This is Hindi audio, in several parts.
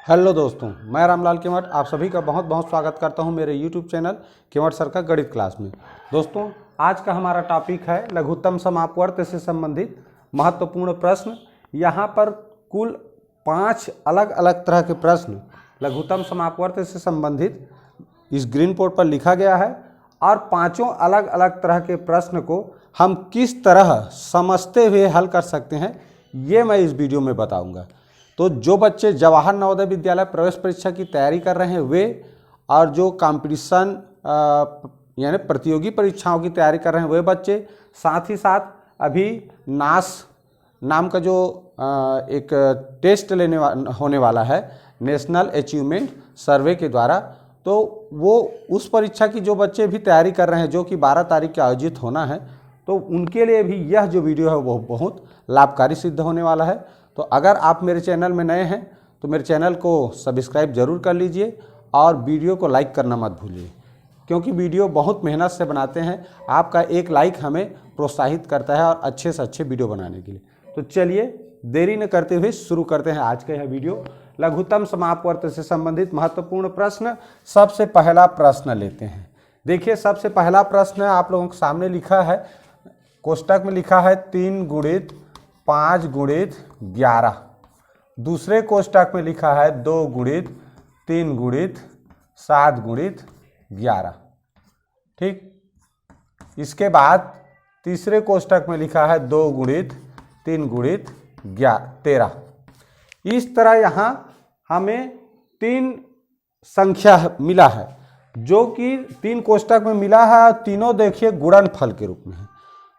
हेलो दोस्तों, मैं रामलाल केवट आप सभी का बहुत बहुत स्वागत करता हूं मेरे यूट्यूब चैनल केवट सर का गणित क्लास में। दोस्तों, आज का हमारा टॉपिक है लघुत्तम समापवर्त से संबंधित महत्वपूर्ण प्रश्न। यहां पर कुल 5 अलग अलग तरह के प्रश्न लघुत्तम समापवर्त से संबंधित इस ग्रीन बोर्ड पर लिखा गया है और पांचों अलग अलग तरह के प्रश्न को हम किस तरह समझते हुए हल कर सकते हैं, ये मैं इस वीडियो में बताऊँगा। तो जो बच्चे जवाहर नवोदय विद्यालय प्रवेश परीक्षा की तैयारी कर रहे हैं वे, और जो कंपटीशन यानी प्रतियोगी परीक्षाओं की तैयारी कर रहे हैं वे बच्चे, साथ ही साथ अभी नास नाम का जो एक टेस्ट होने वाला है नेशनल अचीवमेंट सर्वे के द्वारा, तो वो उस परीक्षा की जो बच्चे भी तैयारी कर रहे हैं जो कि 12 तारीख को आयोजित होना है, तो उनके लिए भी यह जो वीडियो है वो बहुत लाभकारी सिद्ध होने वाला है। तो अगर आप मेरे चैनल में नए हैं तो मेरे चैनल को सब्सक्राइब जरूर कर लीजिए और वीडियो को लाइक करना मत भूलिए, क्योंकि वीडियो बहुत मेहनत से बनाते हैं। आपका एक लाइक हमें प्रोत्साहित करता है और अच्छे से अच्छे वीडियो बनाने के लिए। तो चलिए देरी न करते हुए शुरू करते हैं आज का यह वीडियो। लघुत्तम समापवर्त से संबंधित महत्वपूर्ण प्रश्न। सबसे पहला प्रश्न लेते हैं। देखिए, सबसे पहला प्रश्न आप लोगों के सामने लिखा है, कोष्टक में लिखा है 3 गुणित 5 गुणित 11। दूसरे कोष्टक में लिखा है 2 गुणित 3 गुणित 7 गुणित 11। ठीक, इसके बाद तीसरे कोष्टक में लिखा है 2 गुणित 3 गुणित 13। इस तरह यहाँ हमें 3 संख्या मिला है जो कि 3 कोष्टक में मिला है। तीनों देखिए गुणनफल के रूप में है।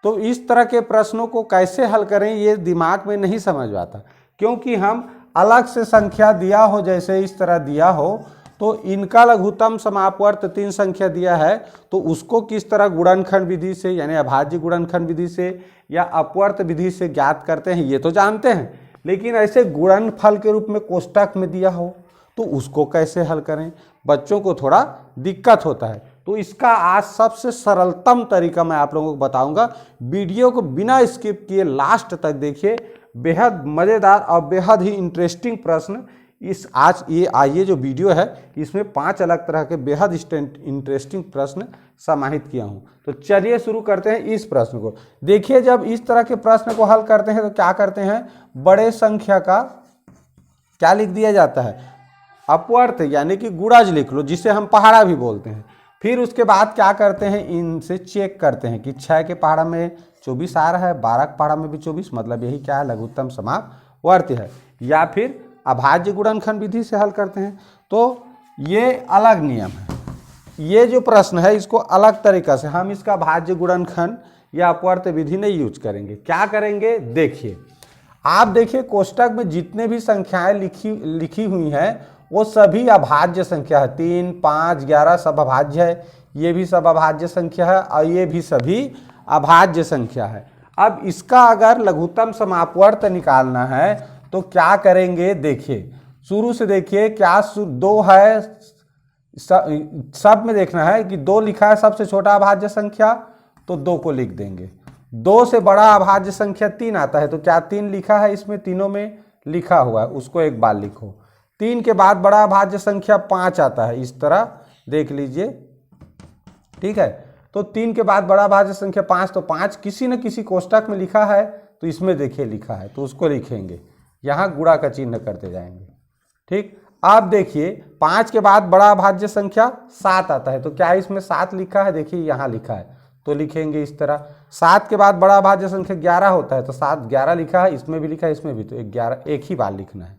तो इस तरह के प्रश्नों को कैसे हल करें ये दिमाग में नहीं समझ आता, क्योंकि हम अलग से संख्या दिया हो, जैसे इस तरह दिया हो, तो इनका लघुत्तम समापवर्त 3 संख्या दिया है तो उसको किस तरह गुणनखंड विधि से यानी अभाज्य गुणनखंड विधि से या अपवर्त विधि से ज्ञात करते हैं ये तो जानते हैं, लेकिन ऐसे गुणनफल के रूप में कोष्टक में दिया हो तो उसको कैसे हल करें, बच्चों को थोड़ा दिक्कत होता है। तो इसका आज सबसे सरलतम तरीका मैं आप लोगों को बताऊंगा। वीडियो को बिना स्किप किए लास्ट तक देखिए। बेहद मज़ेदार और बेहद ही इंटरेस्टिंग प्रश्न इस आज ये जो वीडियो है इसमें 5 अलग तरह के बेहद इंटरेस्टिंग प्रश्न समाहित किया हूं। तो चलिए शुरू करते हैं इस प्रश्न को। देखिए, जब इस तरह के प्रश्न को हल करते हैं तो क्या करते हैं, बड़े संख्या का क्या लिख दिया जाता है, अपवर्त यानी कि गुणाज लिख लो, जिसे हम पहाड़ा भी बोलते हैं। फिर उसके बाद क्या करते हैं, इनसे चेक करते हैं कि 6 के पहाड़ा में 24 आ रहा है, 12 के पहाड़ा में भी 24, मतलब यही क्या है, लघुत्तम समापवर्त है। या फिर अभाज्य गुणनखंड विधि से हल करते हैं। तो ये अलग नियम है। ये जो प्रश्न है इसको अलग तरीका से हम इसका भाज्य गुणनखंड या अपवर्त विधि नहीं यूज करेंगे। क्या करेंगे, देखिए आप देखिए कोष्टक में जितने भी संख्याएं लिखी हुई हैं वो सभी अभाज्य संख्या है। 3, 5, 11 सब अभाज्य है। ये भी सब अभाज्य संख्या है और ये भी सभी अभाज्य संख्या है। अब इसका अगर लघुत्तम समापवर्त निकालना है तो क्या करेंगे, देखिए शुरू से देखिए, क्या 2 है, सब में देखना है कि 2 लिखा है सबसे छोटा अभाज्य संख्या, तो 2 को लिख देंगे। 2 से बड़ा अभाज्य संख्या 3 आता है, तो क्या 3 लिखा है, इसमें तीनों में लिखा हुआ है, उसको एक बार लिखो। 3 के बाद बड़ा अभाज्य संख्या 5 आता है, इस तरह देख लीजिए। ठीक है, तो 3 के बाद बड़ा अभाज्य संख्या 5, तो 5 किसी न किसी कोष्टक में लिखा है, तो इसमें देखिए लिखा है, तो उसको लिखेंगे, यहाँ गुणा का चिन्ह करते जाएंगे। ठीक, अब देखिए 5 के बाद बड़ा अभाज्य संख्या 7 आता है, तो क्या इसमें 7 लिखा है, देखिए यहाँ लिखा है, तो लिखेंगे इस तरह। 7 के बाद बड़ा अभाज्य संख्या 11 होता है, तो 7 11 लिखा है, इसमें भी लिखा है, इसमें भी, तो 11 एक ही बार लिखना है।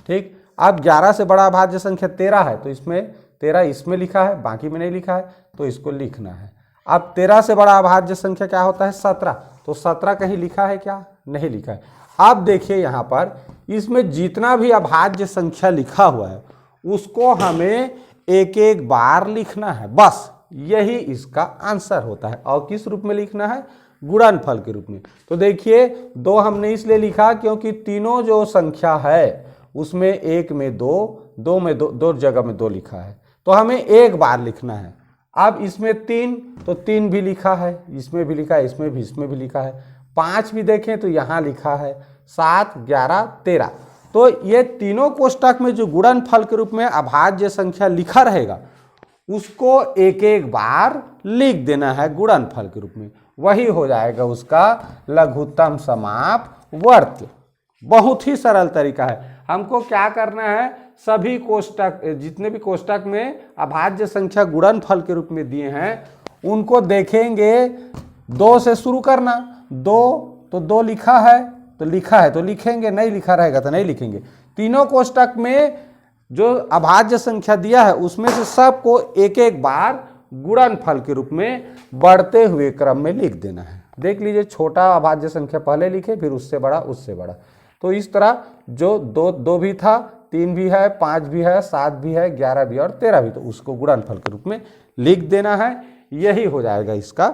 ठीक, अब 11 से बड़ा अभाज्य संख्या 13 है, तो इसमें 13 इसमें लिखा है, बाकी में नहीं लिखा है, तो इसको लिखना है। अब 13 से बड़ा अभाज्य संख्या क्या होता है, 17, तो 17 कहीं लिखा है क्या, नहीं लिखा है। अब देखिए यहाँ पर इसमें जितना भी अभाज्य संख्या लिखा हुआ है उसको हमें एक एक बार लिखना है, बस यही इसका आंसर होता है। और किस रूप में लिखना है, गुणनफल के रूप में। तो देखिए 2 हमने इसलिए लिखा क्योंकि तीनों जो संख्या है उसमें 1 में 2, 2 में 2 जगह में 2 लिखा है, तो हमें एक बार लिखना है। अब इसमें 3, तो 3 भी लिखा है, इसमें भी लिखा है, इसमें भी लिखा है। 5 भी देखें तो यहाँ लिखा है, 7, 11, 13। तो ये तीनों कोष्टक में जो गुणनफल के रूप में अभाज्य संख्या लिखा रहेगा उसको एक एक बार लिख देना है गुणनफल के रूप में, वही हो जाएगा उसका लघुत्तम समापवर्त। बहुत ही सरल तरीका है। हमको क्या करना है, सभी कोष्टक, जितने भी कोष्टक में अभाज्य संख्या गुणनफल के रूप में दिए हैं उनको देखेंगे, 2 से शुरू करना। 2 तो 2 लिखा है तो लिखा है तो लिखेंगे, नहीं लिखा रहेगा तो नहीं लिखेंगे। तीनों कोष्टक में जो अभाज्य संख्या दिया है उसमें से सबको एक एक बार गुणनफल के रूप में बढ़ते हुए क्रम में लिख देना है। देख लीजिए, छोटा अभाज्य संख्या पहले लिखे, फिर उससे बड़ा, उससे बड़ा। तो इस तरह जो 2 भी था, 3 भी है, 5 भी है, 7 भी है, 11 भी है और 13 भी, तो उसको गुणनफल के रूप में लिख देना है। यही हो जाएगा इसका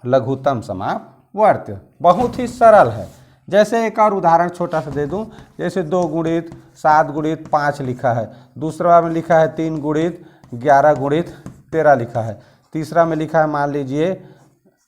लघुत्तम समापवर्त। बहुत ही सरल है। जैसे एक और उदाहरण छोटा सा दे दूं, जैसे 2 गुणित 7 गुणित 5 लिखा है, दूसरा में लिखा है 3 गुणित 11 गुणित 13 लिखा है, तीसरा में लिखा है मान लीजिए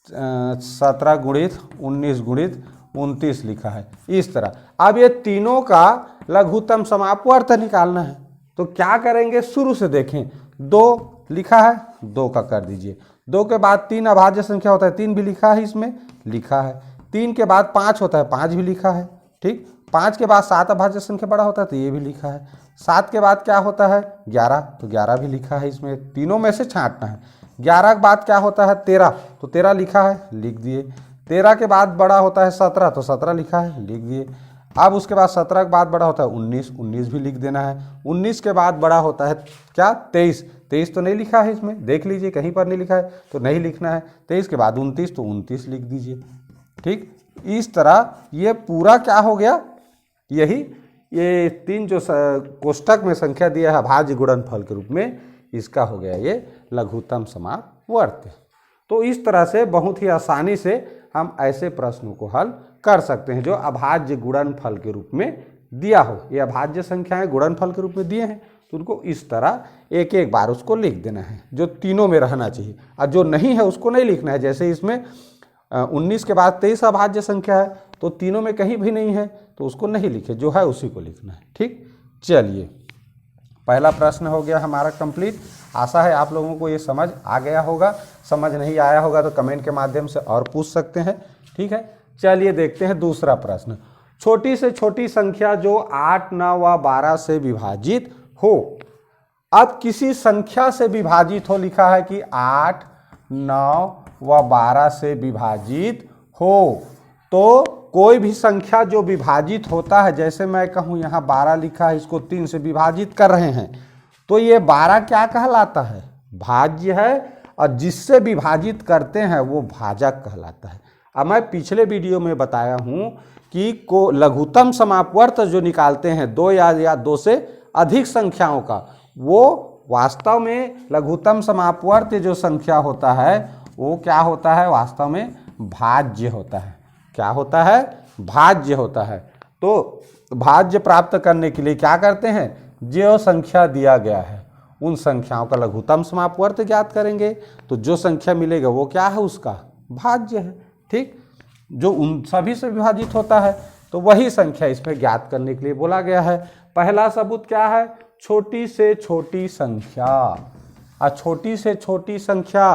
17 गुणित 19 गुणित 29 लिखा है। इस तरह अब ये तीनों का लघुत्तम समापवर्त निकालना है। तो क्या करेंगे, शुरू से देखें। 2 लिखा है, 2 का कर दीजिए। 2 के बाद 3 अभाज्य संख्या होता है, 3 भी लिखा है, इसमें लिखा है। 3 के बाद 5 होता है, 5 भी लिखा है। ठीक, 5 के बाद 7 अभाज्य संख्या बड़ा होता है तो ये भी लिखा है। 7 के बाद क्या होता है, 11, तो 11 भी लिखा है। इसमें तीनों में से छांटना है। 11 के बाद क्या होता है, 13, तो 13 लिखा है, लिख दिए। 13 के बाद बड़ा होता है 17, तो 17 लिखा है, लिख दिए। अब उसके बाद 17 के बाद बड़ा होता है 19, 19 भी लिख देना है। 19 के बाद बड़ा होता है क्या, 23, 23 तो नहीं लिखा है इसमें, देख लीजिए कहीं पर नहीं लिखा है तो नहीं लिखना है। 23 के बाद 29, तो 29 लिख दीजिए। ठीक, इस तरह ये पूरा क्या हो गया, यही ये 3 जो कोष्टक में संख्या दिया है अभाज्य गुणनफल के रूप में, इसका हो गया ये लघुत्तम समापवर्त। तो इस तरह से बहुत ही आसानी से हम ऐसे प्रश्नों को हल कर सकते हैं जो अभाज्य गुणनफल के रूप में दिया हो। ये अभाज्य संख्याएं गुणनफल के रूप में दिए हैं तो उनको इस तरह एक एक बार उसको लिख देना है, जो तीनों में रहना चाहिए, और जो नहीं है उसको नहीं लिखना है। जैसे इसमें 19 के बाद 23 अभाज्य संख्या है तो तीनों में कहीं भी नहीं है तो उसको नहीं लिखे, जो है उसी को लिखना है। ठीक, चलिए पहला प्रश्न हो गया हमारा कंप्लीट। आशा है आप लोगों को ये समझ आ गया होगा। समझ नहीं आया होगा तो कमेंट के माध्यम से और पूछ सकते हैं। ठीक है, चलिए देखते हैं दूसरा प्रश्न। छोटी से छोटी संख्या जो 8, 9 व 12 से विभाजित हो। अब किसी संख्या से विभाजित हो, लिखा है कि 8, 9 व 12 से विभाजित हो। तो कोई भी संख्या जो विभाजित होता है, जैसे मैं कहूँ यहाँ 12 लिखा है, इसको 3 से विभाजित कर रहे हैं, तो ये 12 क्या कहलाता है, भाज्य है, और जिससे विभाजित करते हैं वो भाजक कहलाता है। अब मैं पिछले वीडियो में बताया हूँ कि को लघुत्तम समापवर्त जो निकालते हैं 2 या 2 से अधिक संख्याओं का, वो वास्तव में लघुत्तम समापवर्त जो संख्या होता है वो क्या होता है, वास्तव में भाज्य होता है। क्या होता है, भाज्य होता है। तो भाज्य प्राप्त करने के लिए क्या करते हैं, जो संख्या दिया गया है उन संख्याओं का लघुत्तम समापवर्त ज्ञात करेंगे। तो जो संख्या मिलेगा वो क्या है, उसका भाज्य है। ठीक, जो उन सभी से विभाजित होता है तो वही संख्या इसमें ज्ञात करने के लिए बोला गया है। पहला सबूत क्या है, छोटी से छोटी संख्या। और छोटी से छोटी संख्या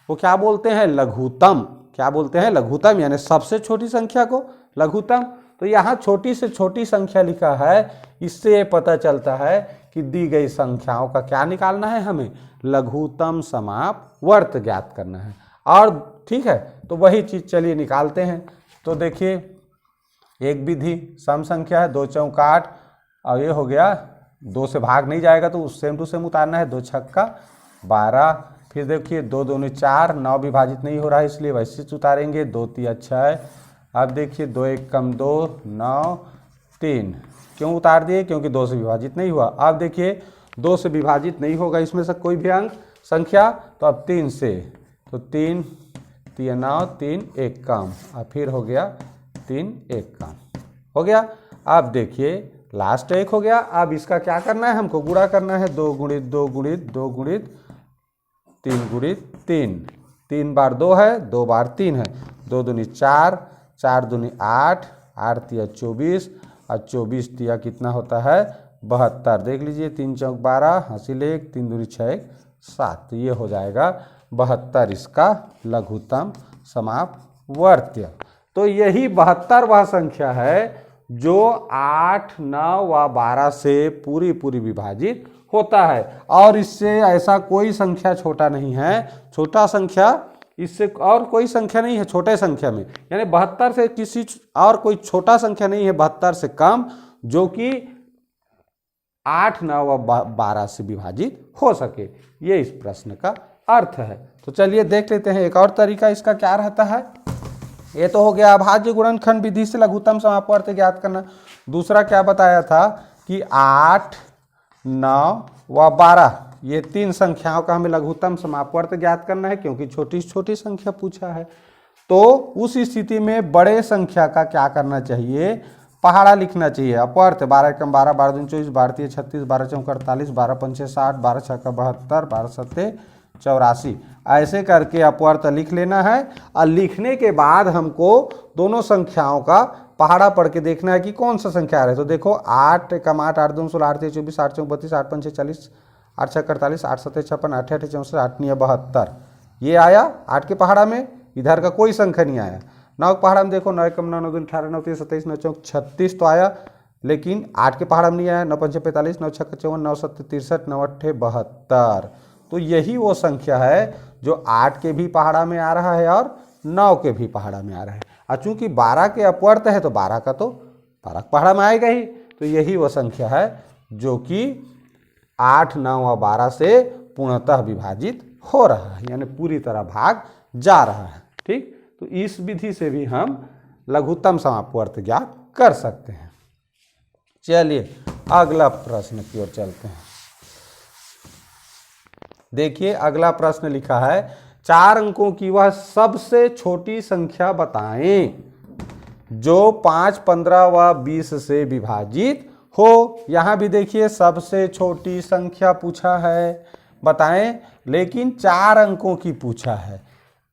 वो क्या बोलते हैं, लघुत्तम। क्या बोलते हैं, लघुत्तम, यानी सबसे छोटी संख्या को लघुत्तम। तो यहाँ छोटी से छोटी संख्या लिखा है, इससे ये पता चलता है कि दी गई संख्याओं का क्या निकालना है, हमें लघुत्तम समापवर्त ज्ञात करना है। और ठीक है, तो वही चीज़ चलिए निकालते हैं। तो देखिए एक विधि, सम संख्या है, 2 चौक 8, और ये हो गया 2 से भाग नहीं जाएगा तो सेम टू सेम उतारना है, 2 छक्का 12। फिर देखिए 2 दूनी 4, 9 विभाजित नहीं हो रहा है इसलिए वैसे उतारेंगे, 2 तिया 6। अब देखिए 2 1 कम 2, 9 3। क्यों उतार दिए, क्योंकि 2 से विभाजित नहीं हुआ। अब देखिए 2 से विभाजित नहीं होगा इसमें से कोई भी अंक संख्या, तो अब 3 से, तो 3 3 9, 3 1 कम, और फिर हो गया 3 1 कम, हो गया। अब देखिए लास्ट 1 हो गया। अब इसका क्या करना है, हमको गुणा करना है, 2 गुणित 2 गुणित 2 गुणित 3 गुणित 3। 3 बार 2 है, 2 बार 3 है, 2 दूनी 4, 4 दूनी 8, 8 तिया 24, और 24 दिया कितना होता है 72। देख लीजिए 3 चौक 12, हासिल 1, 3 दूनी 6 1 7, तो ये हो जाएगा 72 इसका लघुत्तम समापवर्त्य। तो यही 72 वह संख्या है जो 8, 9 व 12 से पूरी विभाजित होता है, और इससे ऐसा कोई संख्या छोटा नहीं है, छोटा संख्या इससे और कोई संख्या नहीं है छोटे संख्या में, यानी 72 से किसी और कोई छोटा संख्या नहीं है 72 से कम जो कि 8, 9 व 12 से विभाजित हो सके। ये इस प्रश्न का अर्थ है। तो चलिए देख लेते हैं एक और तरीका इसका क्या रहता है। ये तो हो गया अभाज्य गुणनखंड विधि से लघुत्तम समापवर्त्य ज्ञात करना। दूसरा क्या बताया था कि 8, 9 व 12 ये 3 संख्याओं का हमें लघुत्तम समापवर्त्य ज्ञात करना है, क्योंकि छोटी छोटी संख्या पूछा है। तो उस स्थिति में बड़े संख्या का क्या करना चाहिए, पहाड़ा लिखना चाहिए। अपवर्त्य 12 एकम 12, 12 दूनी 24, 12 तिया 36, 12 चौक 48, 12 पंचे 60, 12 छक्का 72, 12 सत्ते 84, ऐसे करके अपवर्त्य लिख लेना है। और लिखने के बाद हमको दोनों संख्याओं का पहाड़ा पढ़ के देखना है कि कौन सा संख्या आ रहा है। तो देखो 8 एकम 8, 8 दूनी 16, 8 तिया 24, 8 चौक 32, 8 पंचे 40, 8 छक्का 48, 8 सत्ते 56, 8 अठे 64, 8 निया 72, ये आया 8 के पहाड़ा में। इधर का कोई संख्या नहीं आया। 9 के पहाड़ा में देखो 9 एकम 9, 9 दूनी 18, 9 तिया 27, 9 चौक 36 तो आया, लेकिन 8 के पहाड़ा में नहीं आया। 9 पंचे 45, 9 छक्का 54, 9 सत्ते 63, 9 अठे 72। तो यही वो संख्या है जो 8 के भी पहाड़ा में आ रहा है और 9 के भी पहाड़ा में आ रहा है। और चूंकि 12 के अपवर्त्य है तो 12 का तो 12 के पहाड़ा में आएगा ही। तो यही वो संख्या है जो कि 8, 9 और 12 से पूर्णतः विभाजित हो रहा है, यानी पूरी तरह भाग जा रहा है। ठीक, तो इस विधि से भी हम लघुत्तम समापवर्त्य ज्ञात कर सकते हैं। चलिए अगला प्रश्न की ओर चलते हैं। देखिए अगला प्रश्न लिखा है 4 अंकों की वह सबसे छोटी संख्या बताएं जो 5, 15 व 20 से विभाजित हो। यहां भी देखिए सबसे छोटी संख्या पूछा है, बताएं, लेकिन 4 अंकों की पूछा है।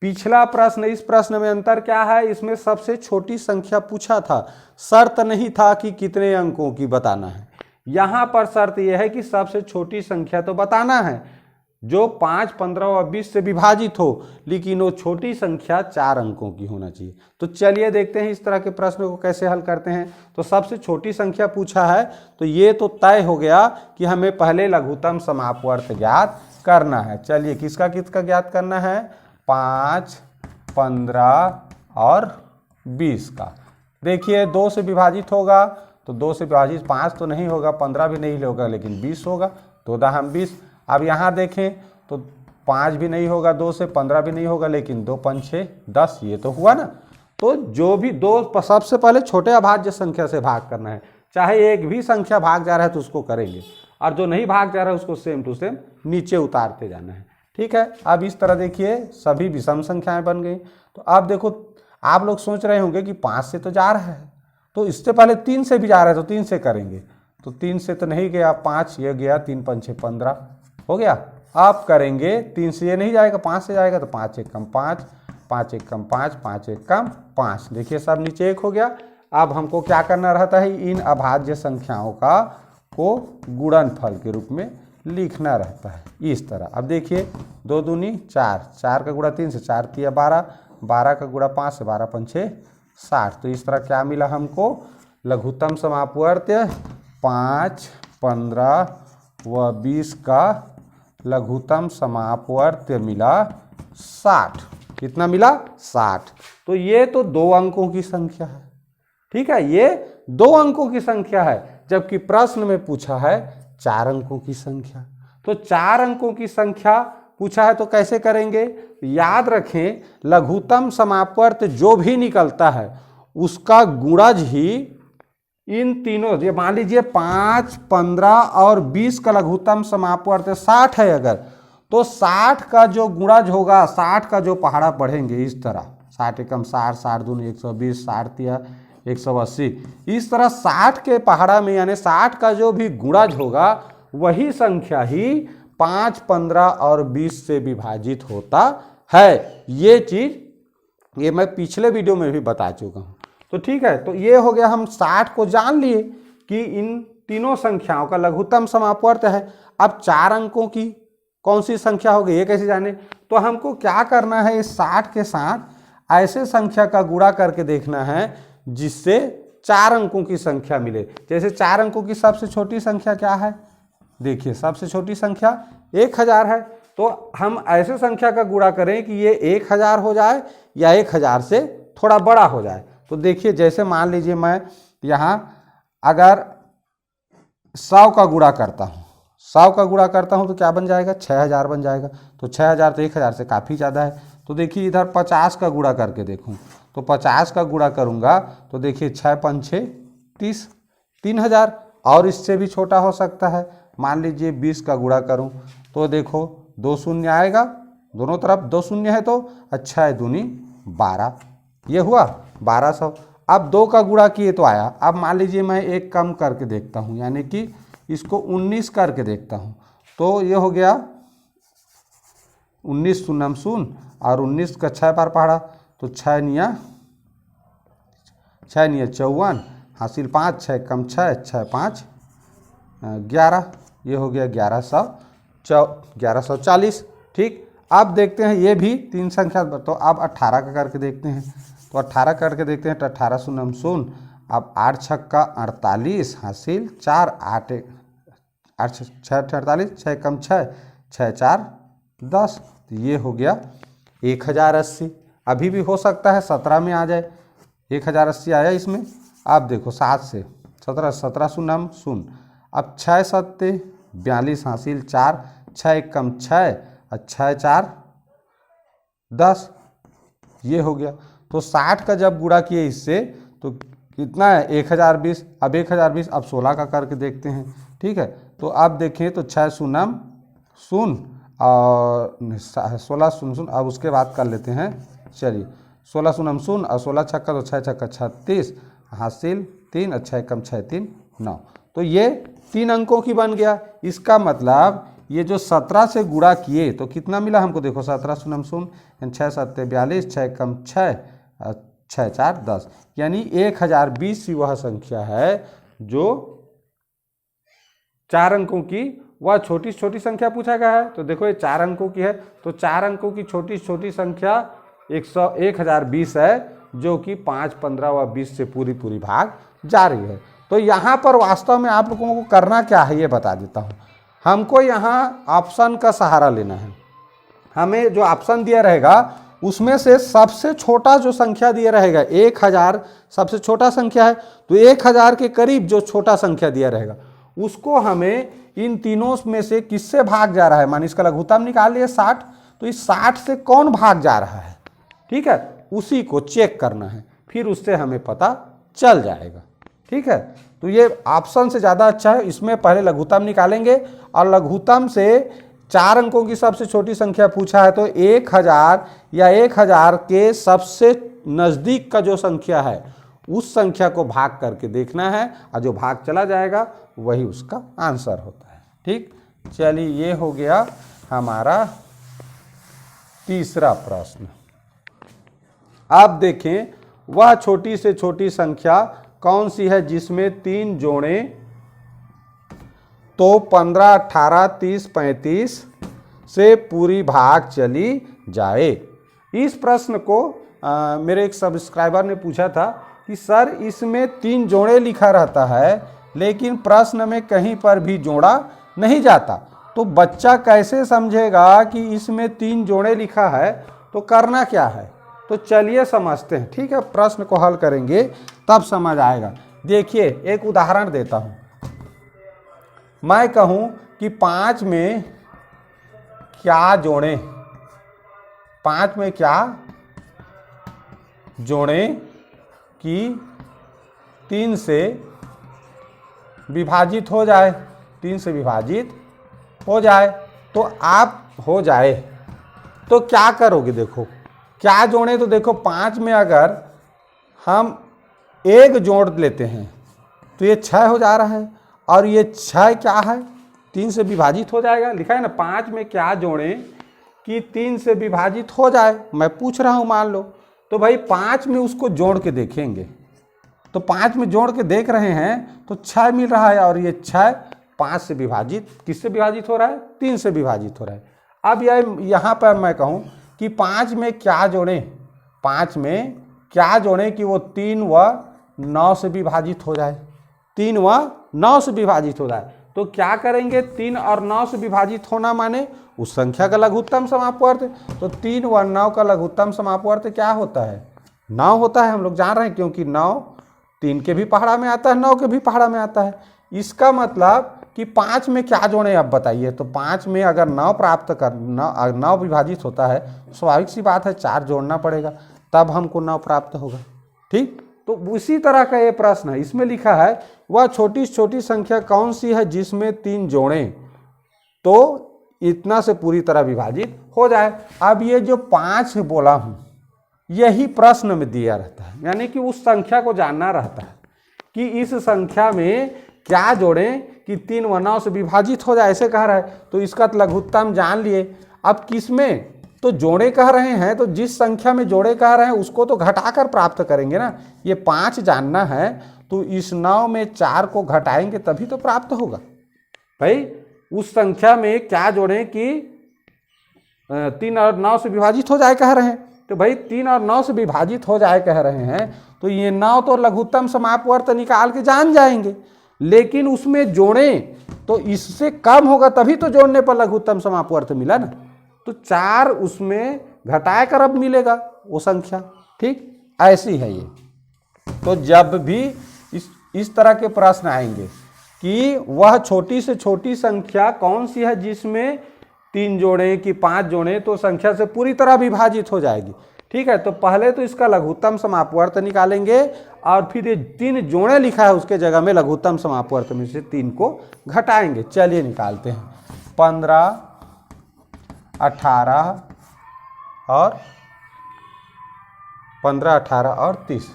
पिछला प्रश्न इस प्रश्न में अंतर क्या है, इसमें सबसे छोटी संख्या पूछा था, शर्त नहीं था कि कितने अंकों की बताना है। यहां पर शर्त यह है कि सबसे छोटी संख्या तो बताना है जो 5, 15 और 20 से विभाजित हो, लेकिन वो छोटी संख्या 4 अंकों की होना चाहिए। तो चलिए देखते हैं इस तरह के प्रश्न को कैसे हल करते हैं। तो सबसे छोटी संख्या पूछा है, तो ये तो तय हो गया कि हमें पहले लघुत्तम समापवर्त्य ज्ञात करना है। चलिए किसका किसका ज्ञात करना है, 5, 15 और 20 का। देखिए 2 से विभाजित होगा तो 2 से विभाजित 5 तो नहीं होगा, 15 भी नहीं होगा, लेकिन 20 होगा, तो 2 20। अब यहाँ देखें तो 5 भी नहीं होगा 2 से, 15 भी नहीं होगा, लेकिन 2 5 6 10, ये तो हुआ ना। तो जो भी 2 सबसे पहले छोटे अभाज्य संख्या से भाग करना है, चाहे एक भी संख्या भाग जा रहा है तो उसको करेंगे, और जो नहीं भाग जा रहा है उसको सेम टू सेम नीचे उतारते जाना है। ठीक है, अब इस तरह देखिए सभी विषम संख्याएं बन गई। तो अब देखो आप लोग सोच रहे होंगे कि 5 से तो जा रहा है, तो इससे पहले 3 से भी जा रहा है, तो 3 से करेंगे। तो 3 से तो नहीं गया, 5 ये गया, 3 5 6 15 हो गया। आप करेंगे 3 से ये नहीं जाएगा, 5 से जाएगा, तो 5 1 कम 5, 5 1 कम 5, 5 1 कम 5। देखिए सब नीचे 1 हो गया। अब हमको क्या करना रहता है, इन अभाज्य संख्याओं का को गुणनफल के रूप में लिखना रहता है इस तरह। अब देखिए 2 दूनी 4, 4 का गुणा 3 से, 4 तिया 12, 12 का गुणा 5 से, 12 पंचे 60। तो इस तरह क्या मिला हमको, लघुत्तम समापवर्त्य 5, 15 व 20 का लघुत्तम समापवर्त्य मिला 60। कितना मिला, 60। तो ये तो 2 अंकों की संख्या है। ठीक है, ये 2 अंकों की संख्या है, जबकि प्रश्न में पूछा है 4 अंकों की संख्या। तो 4 अंकों की संख्या पूछा है तो कैसे करेंगे, याद रखें लघुत्तम समापवर्त्य जो भी निकलता है उसका गुणज ही इन तीनों, ये मान लीजिए 5, 15 और 20 का लघुत्तम समापवर्त्य 60 है अगर, तो 60 का जो गुणज होगा, 60 का जो पहाड़ा पढ़ेंगे इस तरह, 60 एकम 60, 60 दूनी 120, 60 तिया 180, इस तरह 60 के पहाड़ा में यानी 60 का जो भी गुणज होगा वही संख्या ही 5, 15 और 20 से विभाजित होता है। ये चीज ये मैं पिछले वीडियो में भी बता चुका हूँ। तो ठीक है, तो ये हो गया, हम 60 को जान लिए कि इन तीनों संख्याओं का लघुत्तम समापवर्त है। अब 4 अंकों की कौन सी संख्या होगी ये कैसे जाने? तो हमको क्या करना है, इस 60 के साथ ऐसे संख्या का गुणा करके देखना है जिससे 4 अंकों की संख्या मिले। जैसे 4 अंकों की सबसे छोटी संख्या क्या है, देखिए सबसे छोटी संख्या 1000 है। तो हम ऐसे संख्या का गुणा करें कि ये 1000 हो जाए या 1000 से थोड़ा बड़ा हो जाए। तो देखिए, जैसे मान लीजिए मैं यहाँ अगर 100 का गुणा करता हूँ, 100 का गुणा करता हूँ तो क्या बन जाएगा, 6000 बन जाएगा। तो 6000 तो 1000 से काफ़ी ज़्यादा है। तो देखिए इधर 50 का गुणा करके देखूँ, तो 50 का गुणा करूँगा तो देखिए 6 5 6 30, 3000। और इससे भी छोटा हो सकता है, मान लीजिए 20 का गुणा करूँ तो देखो 2 शून्य आएगा, दोनों तरफ 2 शून्य है तो अच्छा है, दूनी 12, ये हुआ 1200। अब 2 का गुणा किए तो आया। अब मान लीजिए मैं एक कम करके देखता हूँ, यानी कि इसको 19 करके देखता हूँ, तो ये हो गया 19 शून्यम शून्य, और 19 का 6 बार पढ़ा तो 6 निया 54, हासिल 5, 6 कम 6, 6 5 11, ये हो गया 1140। ठीक, अब देखते हैं ये भी 3 संख्या, तो अब 18 का करके देखते हैं। तो 18 करके देखते हैं तो 18 शून्यम शून्य, अब 8 छक्का 48, हासिल 4, 8 8 6 48, 6 कम 6, 6 4 10, तो ये हो गया 1080। अभी भी हो सकता है 17 में आ जाए, 1080 आया इसमें। अब देखो 7 से 17, 17 शून्यम शून्य, अब 6 7 42, हासिल 4, 6 कम 6 और 6 4 10, ये हो गया। तो 60 का जब गुणा किए इससे तो कितना है, 1020। अब 1020 अब 16 का करके देखते हैं। ठीक है, तो अब देखें तो 6 शून्यम शून्य और 16 शून्य शून्य। अब उसके बाद कर लेते हैं, चलिए 16 शून्यम शून्य और 16 छक्का तो 6 छक्का 36, हासिल 3 और 6 कम 6 3 9। तो ये 3 अंकों की बन गया। इसका मतलब ये जो 17 से गुणा किए तो कितना मिला हमको, देखो 17 शून्यम शून्य, 6 7 42, 6 कम 6 6 4 10, यानी 1020 ही वह संख्या है जो 4 अंकों की, वह छोटी छोटी संख्या पूछा गया है। तो देखो ये 4 अंकों की है, तो 4 अंकों की छोटी छोटी संख्या 1020 है, जो कि 5 15 व 20 से पूरी भाग जा रही है। तो यहाँ पर वास्तव में आप लोगों को करना क्या है ये बता देता हूँ। हमको यहाँ ऑप्शन का सहारा लेना है। हमें जो ऑप्शन दिया रहेगा उसमें से सबसे छोटा जो संख्या दिया रहेगा, 1000 सबसे छोटा संख्या है, तो 1000 के करीब जो छोटा संख्या दिया रहेगा उसको हमें इन तीनों में से किससे भाग जा रहा है, मान इसका लघुत्तम निकाल लिया 60, तो इस 60 से कौन भाग जा रहा है, ठीक है, उसी को चेक करना है, फिर उससे हमें पता चल जाएगा। ठीक है, तो ये ऑप्शन से ज़्यादा अच्छा है। इसमें पहले लघुत्तम निकालेंगे और लघुत्तम से 4 अंकों की सबसे छोटी संख्या पूछा है, तो 1000 या 1000 के सबसे नज़दीक का जो संख्या है उस संख्या को भाग करके देखना है, और जो भाग चला जाएगा वही उसका आंसर होता है। ठीक, चलिए ये हो गया हमारा तीसरा प्रश्न। अब देखें वह छोटी से छोटी संख्या कौन सी है जिसमें 3 जोड़ें तो 15 18 30 35 से पूरी भाग चली जाए। इस प्रश्न को मेरे एक सब्सक्राइबर ने पूछा था कि सर इसमें 3 जोड़े लिखा रहता है लेकिन प्रश्न में कहीं पर भी जोड़ा नहीं जाता, तो बच्चा कैसे समझेगा कि इसमें 3 जोड़े लिखा है, तो करना क्या है। तो चलिए समझते हैं। ठीक है, प्रश्न को हल करेंगे तब समझ आएगा। देखिए एक उदाहरण देता हूं। मैं कहूं कि 5 में क्या जोड़ें, 5 में क्या जोड़ें कि 3 से विभाजित हो जाए, 3 से विभाजित हो जाए। तो आप हो जाए तो क्या करोगे, देखो क्या जोड़ें, तो देखो 5 में अगर हम 1 जोड़ लेते हैं तो ये 6 हो जा रहा है, और ये 6 क्या है 3 से विभाजित हो जाएगा, लिखा है ना 5 में क्या जोड़ें कि 3 से विभाजित हो जाए। मैं पूछ रहा हूं मान लो, तो भाई 5 में उसको जोड़ के देखेंगे, तो 5 में जोड़ के देख रहे हैं तो 6 मिल रहा है, और ये 6 5 से विभाजित, किससे विभाजित हो रहा है? 3 से विभाजित हो रहा है। अब यहाँ पर मैं कहूँ कि 5 में क्या जोड़ें, 5 में क्या जोड़ें कि वो 3 व 9 से विभाजित हो जाए, 3 व 9 से विभाजित हो जाए। तो क्या करेंगे? 3 और 9 से विभाजित होना माने उस संख्या का लघुत्तम समापवर्त। तो 3 व 9 का लघुत्तम समापवर्त क्या होता है? 9 होता है, हम लोग जान रहे हैं, क्योंकि 9 3 के भी पहाड़ा में आता है, 9 के भी पहाड़ा में आता है। इसका मतलब कि 5 में क्या जोड़ें, अब बताइए। तो 5 में अगर 9 प्राप्त कर 9 विभाजित होता है, स्वाभाविक सी बात है 4 जोड़ना पड़ेगा, तब हमको 9 प्राप्त होगा। ठीक, तो उसी तरह का ये प्रश्न है। इसमें लिखा है वह छोटी से छोटी संख्या कौन सी है जिसमें 3 जोड़ें तो इतना से पूरी तरह विभाजित हो जाए। अब ये जो 5 बोला हूँ यही प्रश्न में दिया रहता है, यानी कि उस संख्या को जानना रहता है कि इस संख्या में क्या जोड़ें कि 3 व 9 से विभाजित हो जाए, ऐसे कह रहा है। तो इसका लघुत्तम जान लिए। अब किसमें तो जोड़े कह रहे हैं, तो जिस संख्या में जोड़े कह रहे हैं उसको तो घटाकर प्राप्त करेंगे ना। ये 5 जानना है तो इस 9 में 4 को घटाएंगे तभी तो प्राप्त होगा। भाई उस संख्या में क्या जोड़ें कि 3 और 9 से विभाजित हो जाए कह रहे हैं। तो भाई 3 और 9 से विभाजित हो जाए कह रहे हैं, तो ये 9 तो लघुत्तम समापवर्त निकाल के जान जाएंगे, लेकिन उसमें जोड़ें तो इससे कम होगा तभी तो जोड़ने पर लघुत्तम समापवर्त मिला ना। तो 4 उसमें घटाए कर अब मिलेगा वो संख्या। ठीक, ऐसी है ये। तो जब भी इस तरह के प्रश्न आएंगे कि वह छोटी से छोटी संख्या कौन सी है जिसमें 3 जोड़े कि 5 जोड़े, तो संख्या से पूरी तरह विभाजित हो जाएगी। ठीक है, तो पहले तो इसका लघुत्तम समापवर्त निकालेंगे और फिर ये 3 जोड़े लिखा है उसके जगह में लघुत्तम समापवर्त में से 3 को घटाएंगे। चलिए निकालते हैं। 15, 18 और 15, 18 और 30।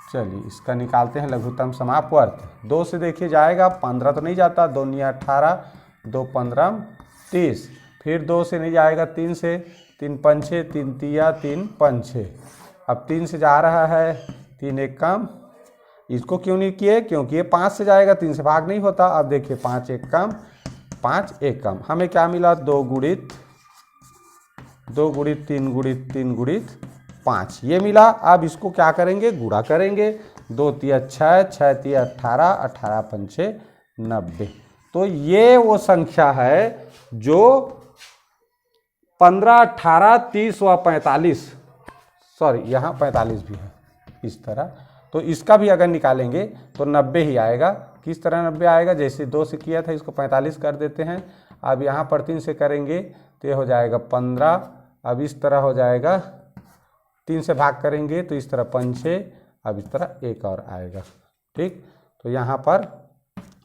चलिए इसका निकालते हैं लघुत्तम समापवर्त। 2 से देखिए जाएगा, 15 तो नहीं जाता, 2 × 18, 2 × 15 30। फिर 2 से नहीं जाएगा, 3 से, 3 × 5 = 6, 3 × 3 = 3 × 5 = 6। अब 3 से जा रहा है, 3 1 कम। इसको क्यों नहीं किए? क्योंकि ये 5 से जाएगा, 3 से भाग नहीं होता। अब देखिए 5 1 कम, 5 1 कम। हमें क्या मिला? 2 × 3 × 3 × 5 ये मिला। अब इसको क्या करेंगे? गुणा करेंगे। 2 × 3 = 6, 6 × 3 = 18, 18 × 5 = 90। तो ये वो संख्या है जो 15, 18, 30 व 45, सॉरी यहाँ 45 भी है इस तरह। तो इसका भी अगर निकालेंगे तो 90 ही आएगा। किस तरह 90 आएगा? जैसे 2 से किया था इसको 45 कर देते हैं। अब यहाँ पर 3 से करेंगे तो ये हो जाएगा 15। अब इस तरह हो जाएगा, 3 से भाग करेंगे तो इस तरह 5 6, अब इस तरह 1 और आएगा। ठीक, तो यहाँ पर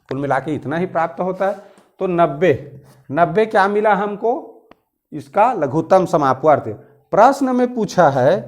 कुल मिला के इतना ही प्राप्त होता है। तो 90 क्या मिला हमको? इसका लघुत्तम समापवर्त। प्रश्न में पूछा है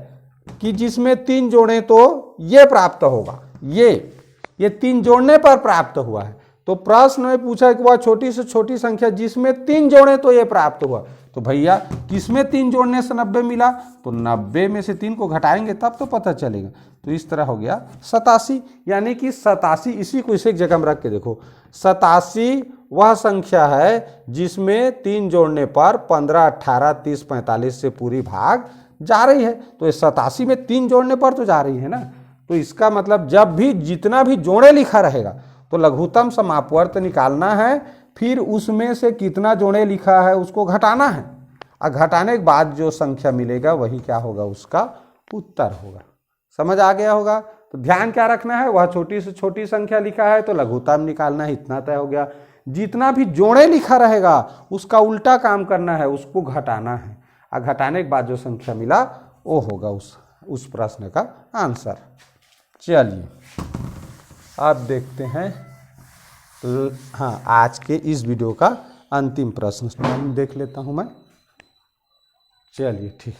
कि जिसमें 3 जोड़े तो ये प्राप्त होगा, ये 3 जोड़ने पर प्राप्त हुआ है। तो प्रश्न में पूछा है कि वह छोटी से छोटी संख्या जिसमें 3 जोड़े तो ये प्राप्त हुआ। तो भैया किसमें 3 जोड़ने से 90 मिला? तो 90 में से 3 को घटाएंगे तब तो पता चलेगा। तो इस तरह हो गया 87, यानी कि 87। इसी को इसे एक जगह में रख के देखो, 87 वह संख्या है जिसमें 3 जोड़ने पर 15, 18, 30, 45 से पूरी भाग जा रही है। तो ये 87 में 3 जोड़ने पर तो जा रही है ना। तो इसका मतलब जब भी जितना भी जोड़े लिखा रहेगा तो लघुत्तम समापवर्त निकालना है, फिर उसमें से कितना जोड़े लिखा है उसको घटाना है, और घटाने के बाद जो संख्या मिलेगा वही क्या होगा? उसका उत्तर होगा। समझ आ गया होगा। तो ध्यान क्या रखना है? वह छोटी से छोटी संख्या लिखा है तो लघुत्तम निकालना है, इतना तय हो गया। जितना भी जोड़े लिखा रहेगा उसका उल्टा काम करना है, उसको घटाना है, और घटाने के बाद जो संख्या मिला वो होगा उस प्रश्न का आंसर। चलिए अब देखते हैं। तो हाँ, आज के इस वीडियो का अंतिम प्रश्न देख लेता हूँ मैं। चलिए ठीक,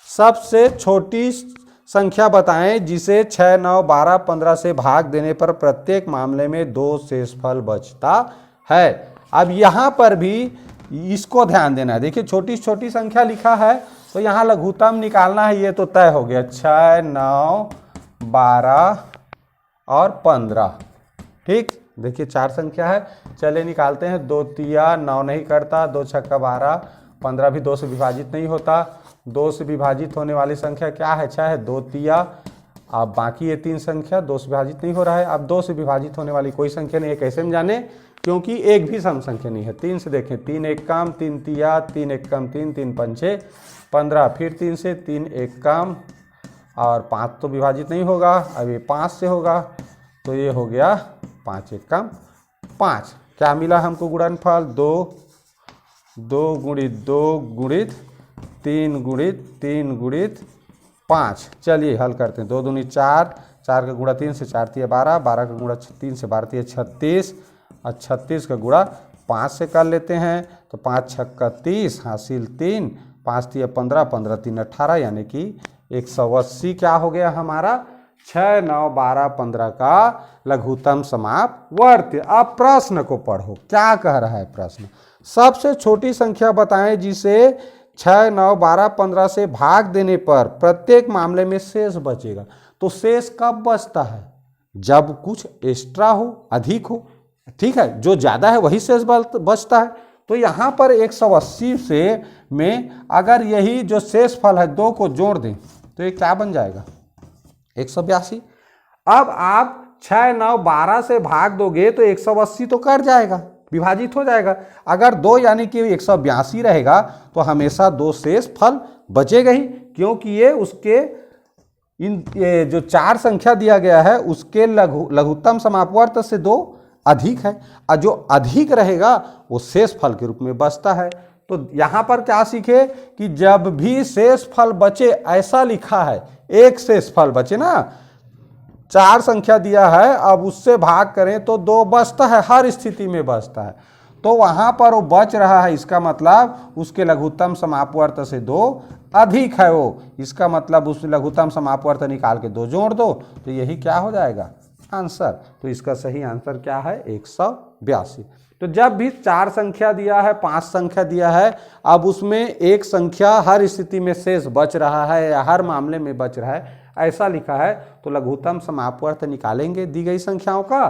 सबसे छोटी संख्या बताएं जिसे 6, 9, 12, 15 से भाग देने पर प्रत्येक मामले में 2 शेषफल बचता है। अब यहाँ पर भी इसको ध्यान देना है। देखिए छोटी छोटी संख्या लिखा है तो यहाँ लघुत्तम निकालना है, ये तो तय हो गया। 6, 9, 12 और 15। ठीक, देखिए 4 संख्या है, चले निकालते हैं। 2 तिया 9 नहीं करता, 2 छक्का 12, 15 भी 2 से विभाजित नहीं होता। 2 से विभाजित होने वाली संख्या क्या है? 6 है। 2 तिया, अब बाकी ये 3 संख्या 2 से विभाजित नहीं हो रहा है। अब 2 से विभाजित होने वाली कोई संख्या नहीं है। कैसे हम जाने? क्योंकि एक भी सम संख्या नहीं है। 3 से देखें, 3 एक काम, 3 तिया, 3 एक कम 3, 3 पंचे 15, फिर 3 से 3 एक काम, और 5 तो विभाजित नहीं होगा। अब ये 5 से होगा, तो ये हो गया 5 एक कम 5। क्या मिला हमको गुणनफल? 2 गुणित 2 गुणित 3 गुणित 3 गुणित 5। चलिए हल करते हैं। 2 दूनी 4, 4 का गुणा 3 से 4 तिया 12, 12 का गुणा 3 से 12 तिया 36, और 36 का गुणा 5 से कर लेते हैं। तो 5 छक्का 30, हासिल 3, 5 तिया 15, 15 3 18, यानी कि 180 क्या हो गया हमारा? 6, 9, 12, 15 का लघुत्तम समापवर्त। अब प्रश्न को पढ़ो, क्या कह रहा है प्रश्न? सबसे छोटी संख्या बताएं जिसे 6, 9, 12, 15 से भाग देने पर प्रत्येक मामले में शेष बचेगा। तो शेष कब बचता है? जब कुछ एक्स्ट्रा हो, अधिक हो। ठीक है, जो ज़्यादा है वही शेष बचता है। तो यहाँ पर 180 से में अगर यही जो शेष फल है 2 को जोड़ दें तो ये क्या बन जाएगा? 182। अब आप 6, 9, 12 से भाग दोगे तो 180 तो कट जाएगा, विभाजित हो जाएगा। अगर 2 यानी कि 182 रहेगा तो हमेशा 2 शेष फल बचेगा ही, क्योंकि ये उसके ये जो 4 संख्या दिया गया है उसके लघुत्तम समापवर्त से 2 अधिक है, और जो अधिक रहेगा वो शेष फल के रूप में बचता है। तो यहाँ पर क्या सीखे कि जब भी शेष फल बचे, ऐसा लिखा है, एक शेष फल बचे ना, 4 संख्या दिया है, अब उससे भाग करें तो 2 बचता है, हर स्थिति में बचता है। तो वहाँ पर वो बच रहा है, इसका मतलब उसके लघुत्तम समापवर्त से 2 अधिक है वो। इसका मतलब उस लघुत्तम समापवर्त निकाल के 2 जोड़ दो, तो यही क्या हो जाएगा? आंसर। तो इसका सही आंसर क्या है? 182। तो जब भी 4 संख्या दिया है, 5 संख्या दिया है, अब उसमें एक संख्या हर स्थिति में शेष बच रहा है या हर मामले में बच रहा है, ऐसा लिखा है, तो लघुत्तम समापवर्त निकालेंगे दी गई संख्याओं का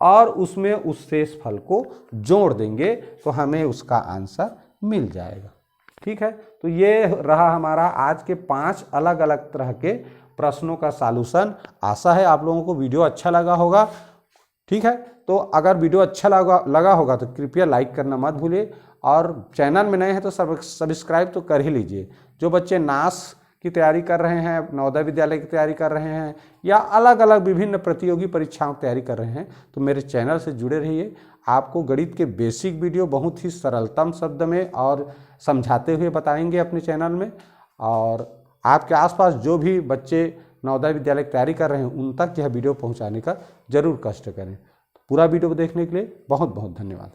और उसमें उस शेष फल को जोड़ देंगे, तो हमें उसका आंसर मिल जाएगा। ठीक है, तो ये रहा हमारा आज के 5 अलग अलग तरह के प्रश्नों का सॉल्यूशन। आशा है आप लोगों को वीडियो अच्छा लगा होगा। ठीक है, तो अगर वीडियो अच्छा लगा होगा तो कृपया लाइक करना मत भूलिए, और चैनल में नए हैं तो सब्सक्राइब तो कर ही लीजिए। जो बच्चे नास की तैयारी कर रहे हैं, नवोदय विद्यालय की तैयारी कर रहे हैं, या अलग अलग विभिन्न प्रतियोगी परीक्षाओं की तैयारी कर रहे हैं, तो मेरे चैनल से जुड़े रहिए। आपको गणित के बेसिक वीडियो बहुत ही सरलतम शब्द में और समझाते हुए बताएंगे अपने चैनल में। और आपके आसपास जो भी बच्चे नवोदय विद्यालय की तैयारी कर रहे हैं उन तक यह वीडियो पहुंचाने का जरूर कष्ट करें। पूरा वीडियो देखने के लिए बहुत बहुत धन्यवाद।